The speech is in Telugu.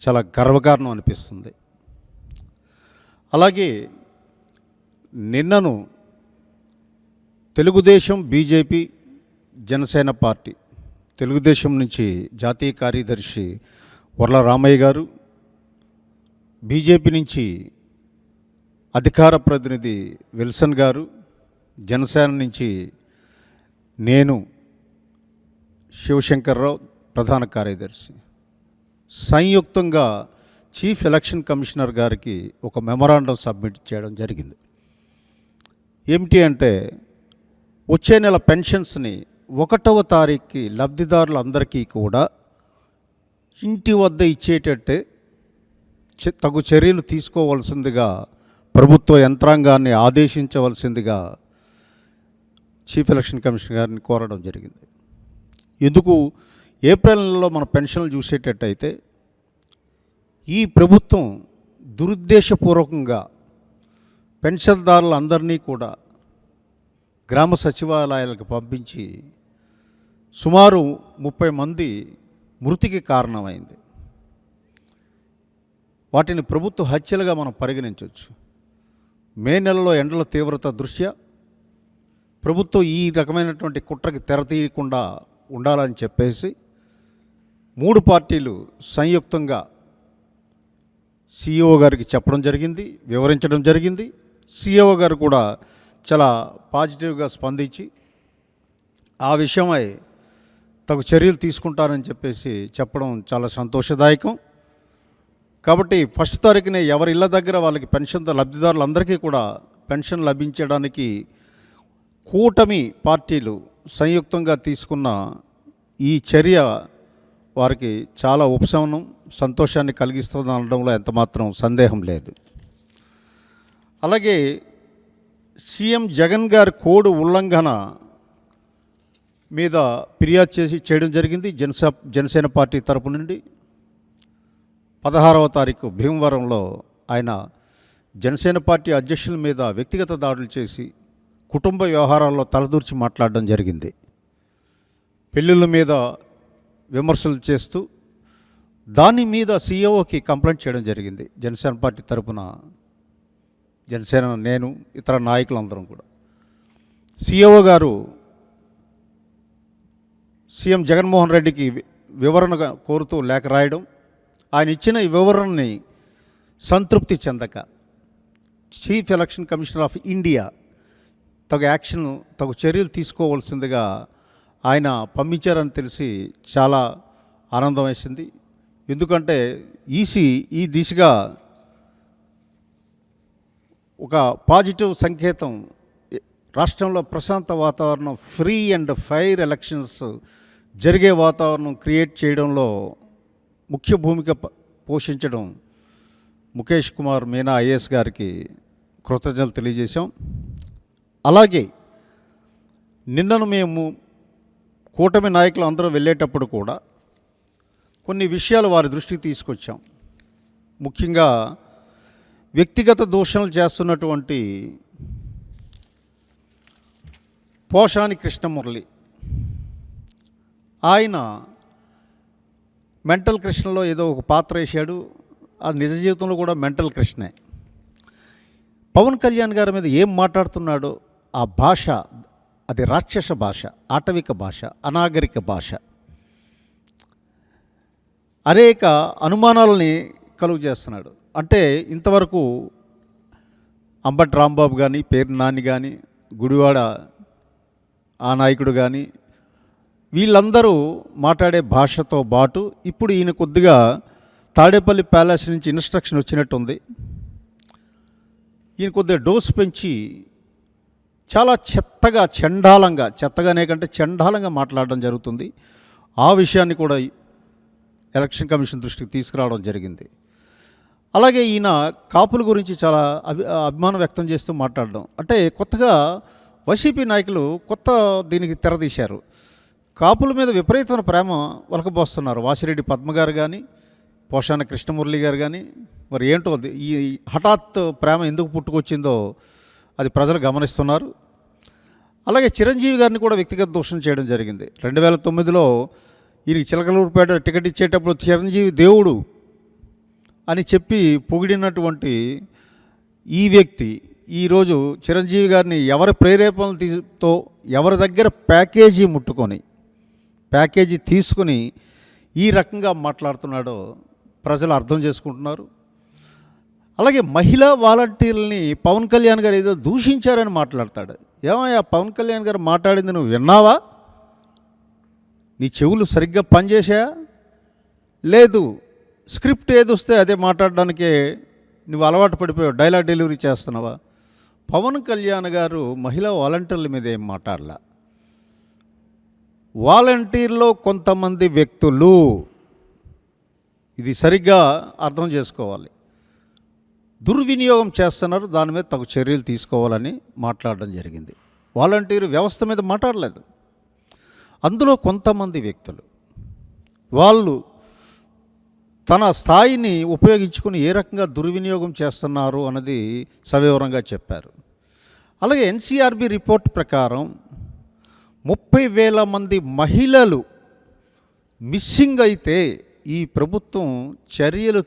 చాలా గర్వకారణం అనిపిస్తుంది. అలాగే నిన్నను తెలుగుదేశం, బీజేపీ, జనసేన పార్టీ, తెలుగుదేశం నుంచి జాతీయ కార్యదర్శి వర్ల రామయ్య గారు, బీజేపీ నుంచి అధికార ప్రతినిధి విల్సన్ గారు, జనసేన నుంచి నేను శివశంకర్రావు ప్రధాన కార్యదర్శి సంయుక్తంగా చీఫ్ ఎలక్షన్ కమిషనర్ గారికి ఒక మెమరాండం సబ్మిట్ చేయడం జరిగింది. ఏమిటి అంటే వచ్చే నెల పెన్షన్స్ని 1వ తారీఖుకి లబ్ధిదారులందరికీ కూడా ఇంటి వద్ద ఇచ్చేటట్టే తగు చర్యలు తీసుకోవాల్సిందిగా ప్రభుత్వ యంత్రాంగాన్ని ఆదేశించవలసిందిగా చీఫ్ ఎలక్షన్ కమిషనర్ గారిని కోరడం జరిగింది. ఎందుకు ఏప్రిల్ నెలలో మన పెన్షన్లు చూసేటట్టయితే ఈ ప్రభుత్వం దురుద్దేశపూర్వకంగా పెన్షన్దారులందరినీ కూడా గ్రామ సచివాలయాలకు పంపించి సుమారు 30 మంది మృతికి కారణమైంది. వాటిని ప్రభుత్వ హత్యలుగా మనం పరిగణించవచ్చు. మే నెలలో ఎండల తీవ్రత దృష్ట్యా ప్రభుత్వం ఈ రకమైనటువంటి కుట్రకి తెరతీయకుండా ఉండాలని చెప్పేసి 3 పార్టీలు సంయుక్తంగా సిఇఓ గారికి చెప్పడం జరిగింది, వివరించడం జరిగింది. సిఇఓ గారు కూడా చాలా పాజిటివ్గా స్పందించి ఆ విషయమై తగు చర్యలు తీసుకుంటారని చెప్పేసి చెప్పడం చాలా సంతోషదాయకం. కాబట్టి 1వ తారీఖునే ఎవరి ఇళ్ళ దగ్గర వాళ్ళకి పెన్షన్ లబ్ధిదారులందరికీ కూడా పెన్షన్ లభించడానికి కూటమి పార్టీలు సంయుక్తంగా తీసుకున్న ఈ చర్య వారికి చాలా ఉపశమనం, సంతోషాన్ని కలిగిస్తుంది అనడంలో ఎంతమాత్రం సందేహం లేదు. అలాగే సీఎం జగన్ గారి కోడ్ ఉల్లంఘన మీద ఫిర్యాదు చేయడం జరిగింది జనసేన పార్టీ తరపు నుండి. 16వ తారీఖు భీమవరంలో ఆయన జనసేన పార్టీ అధ్యక్షుల మీద వ్యక్తిగత దాడులు చేసి కుటుంబ వ్యవహారాల్లో తలదూర్చి మాట్లాడడం జరిగింది. పెళ్ళిళ్ళ మీద విమర్శలు చేస్తూ దాని మీద సిఇఓకి కంప్లైంట్ చేయడం జరిగింది. జనసేన పార్టీ తరపున జనసేన, నేను, ఇతర నాయకులందరం కూడా. సిఇఓ గారు సీఎం జగన్మోహన్ రెడ్డికి వివరణ కోరుతూ లేఖ రాయడం, ఆయన ఇచ్చిన ఈ వివరణని సంతృప్తి చెందక chief election commissioner of India తగు చర్యలు తీసుకోవాల్సిందిగా ఆయన పంపించారని తెలిసి చాలా ఆనందం వేసింది. ఎందుకంటే ఈసీ ఈ దిశగా ఒక పాజిటివ్ సంకేతం, రాష్ట్రంలో ప్రశాంత వాతావరణం, ఫ్రీ అండ్ ఫెయిర్ ఎలక్షన్స్ జరిగే వాతావరణం క్రియేట్ చేయడంలో ముఖ్య భూమిక పోషించడం ముఖేష్ కుమార్ మీనా ఐఏఎస్ గారికి కృతజ్ఞతలు తెలియజేశాం. అలాగే నిన్నను మేము కూటమి నాయకులు అందరూ వెళ్ళేటప్పుడు కూడా కొన్ని విషయాలు వారి దృష్టికి తీసుకొచ్చాం. ముఖ్యంగా వ్యక్తిగత దూషణలు చేస్తున్నటువంటి పోషాని కృష్ణమురళి, ఆయన మెంటల్ కృష్ణలో ఏదో ఒక పాత్ర వేశాడు. అది నిజ జీవితంలో కూడా మెంటల్ కృష్ణే. పవన్ కళ్యాణ్ గారి మీద ఏం మాట్లాడుతున్నాడో ఆ భాష, అది రాక్షస భాష, ఆటవిక భాష, అనాగరిక భాష. అనేక అనుమానాలని కలుగు చేస్తున్నాడు. అంటే ఇంతవరకు అంబటి రాంబాబు కానీ, పేరు నాని కానీ, గుడివాడ ఆ నాయకుడు కానీ, వీళ్ళందరూ మాట్లాడే భాషతో పాటు ఇప్పుడు ఈయన కొద్దిగా తాడేపల్లి ప్యాలెస్ నుంచి ఇన్స్ట్రక్షన్ వచ్చినట్టుంది. ఈయన కొద్దిగా డోస్ పెంచి చాలా చెత్తగా, చెత్తగానే కంటే చండాలంగా మాట్లాడడం జరుగుతుంది. ఆ విషయాన్ని కూడా ఎలక్షన్ కమిషన్ దృష్టికి తీసుకురావడం జరిగింది. అలాగే ఈయన కాపుల గురించి చాలా అభిమానం వ్యక్తం చేస్తూ మాట్లాడడం, అంటే కొత్తగా వైసీపీ నాయకులు కొత్త దీనికి తెరదీశారు. కాపుల మీద విపరీతమైన ప్రేమ వలకబోస్తున్నారు. వాసిరెడ్డి పద్మ గారు కానీ, పోషాన కృష్ణమురళి గారు కానీ. మరి ఏంటో ఈ హఠాత్ ప్రేమ ఎందుకు పుట్టుకొచ్చిందో అది ప్రజలు గమనిస్తున్నారు. అలాగే చిరంజీవి గారిని కూడా వ్యక్తిగత దూషణ చేయడం జరిగింది. 2009లో ఈయనకి చిలకలూరుపేట టికెట్ ఇచ్చేటప్పుడు చిరంజీవి దేవుడు అని చెప్పి పొగిడినటువంటి ఈ వ్యక్తి ఈరోజు చిరంజీవి గారిని ఎవరి ప్రేరేపణలతో ఎవరి దగ్గర ప్యాకేజీ తీసుకుని ఈ రకంగా మాట్లాడుతున్నాడో ప్రజలు అర్థం చేసుకుంటున్నారు. అలాగే మహిళా వాలంటీర్లని పవన్ కళ్యాణ్ గారు ఏదో దూషించారని మాట్లాడతాడు. ఏమయ్యా పవన్ కళ్యాణ్ గారు మాట్లాడింది నువ్వు విన్నావా? నీ చెవులు సరిగ్గా పనిచేసాయా? లేదు, స్క్రిప్ట్ ఏది వస్తే అదే మాట్లాడడానికే నువ్వు అలవాటు పడిపోయావు, డైలాగ్ డెలివరీ చేస్తున్నావా? పవన్ కళ్యాణ్ గారు మహిళా వాలంటీర్ల మీద ఏం మాట్లాడలా. వాలంటీర్లో కొంతమంది వ్యక్తులు, ఇది సరిగ్గా అర్థం చేసుకోవాలి, దుర్వినియోగం చేస్తున్నారు, దాని మీద తగు చర్యలు తీసుకోవాలని మాట్లాడడం జరిగింది. వాలంటీర్ వ్యవస్థ మీద మాట్లాడలేదు. అందులో కొంతమంది వ్యక్తులు వాళ్ళు తన స్థాయిని ఉపయోగించుకుని ఏ రకంగా దుర్వినియోగం చేస్తున్నారు అన్నది సవివరంగా చెప్పారు. అలాగే ఎన్సీఆర్బీ రిపోర్ట్ ప్రకారం 30,000 మంది మహిళలు మిస్సింగ్ అయితే ఈ ప్రభుత్వం చర్యలు